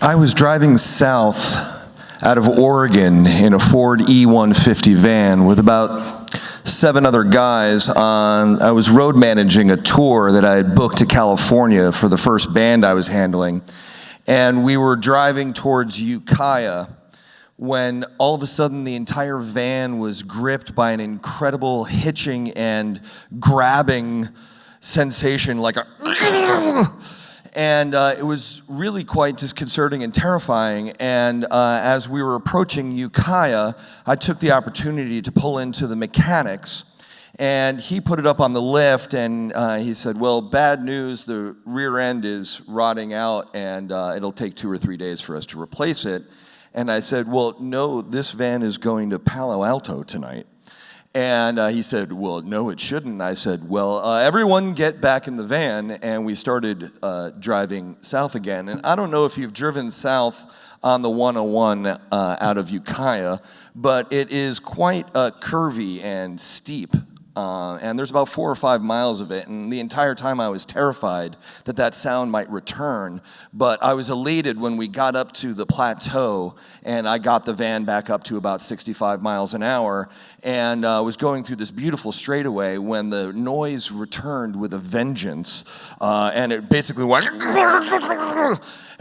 I was driving south out of Oregon in a Ford E150 van with about 7 other guys I was road managing a tour that I had booked to California for the first band I was handling. And we were driving towards Ukiah when all of a sudden the entire van was gripped by an incredible hitching and grabbing sensation, like a and it was really quite disconcerting and terrifying. And as we were approaching Ukiah, I took the opportunity to pull into the mechanics, and he put it up on the lift, and he said, well, bad news, the rear end is rotting out, and it'll take 2 or 3 days for us to replace it. And I said, well, no, this van is going to Palo Alto tonight. And he said, well, no, it shouldn't. I said, well, everyone get back in the van, and we started driving south again. And I don't know if you've driven south on the 101 out of Ukiah, but it is quite curvy and steep. And there's about 4 or 5 miles of it, and the entire time I was terrified that that sound might return, but I was elated when we got up to the plateau, and I got the van back up to about 65 miles an hour, and was going through this beautiful straightaway when the noise returned with a vengeance, and it basically went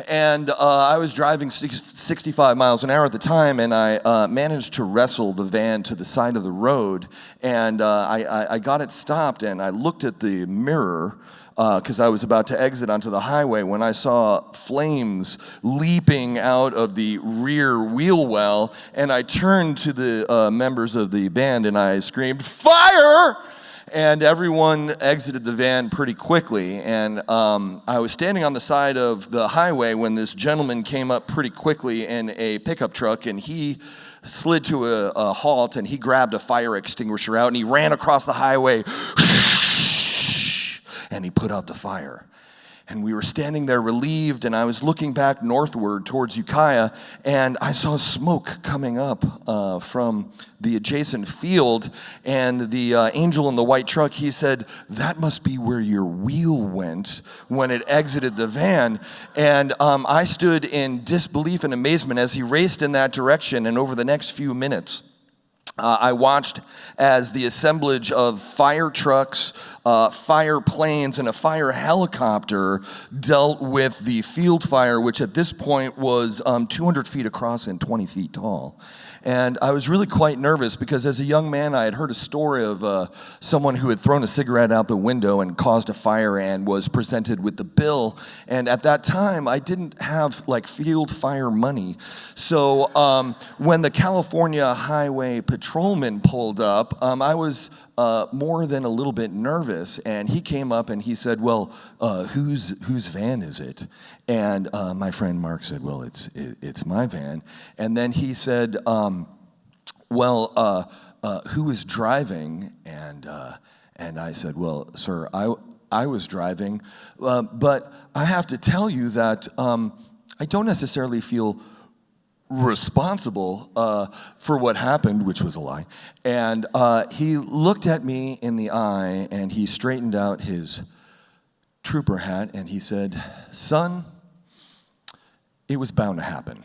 and I was driving 65 miles an hour at the time, and I managed to wrestle the van to the side of the road, and I got it stopped, and I looked at the mirror because I was about to exit onto the highway when I saw flames leaping out of the rear wheel well, and I turned to the members of the band and I screamed, "Fire!" And everyone exited the van pretty quickly, and I was standing on the side of the highway when this gentleman came up pretty quickly in a pickup truck, and he slid to a halt, and he grabbed a fire extinguisher out, and he ran across the highway, and he put out the fire. And we were standing there relieved, and I was looking back northward towards Ukiah, and I saw smoke coming up from the adjacent field, and the angel in the white truck, he said, that must be where your wheel went when it exited the van. And I stood in disbelief and amazement as he raced in that direction, and over the next few minutes, I watched as the assemblage of fire trucks, fire planes, and a fire helicopter dealt with the field fire, which at this point was 200 feet across and 20 feet tall. And I was really quite nervous because as a young man, I had heard a story of someone who had thrown a cigarette out the window and caused a fire and was presented with the bill. And at that time, I didn't have like field fire money. So when the California Highway Patrolman pulled up, I was more than a little bit nervous, and he came up and he said, well, whose van is it? And my friend Mark said, well, it's my van. And then he said, well, who is driving? And I said, well, sir, I was driving, but I have to tell you that I don't necessarily feel responsible for what happened, which was a lie. And he looked at me in the eye, and he straightened out his trooper hat, and he said, son, it was bound to happen.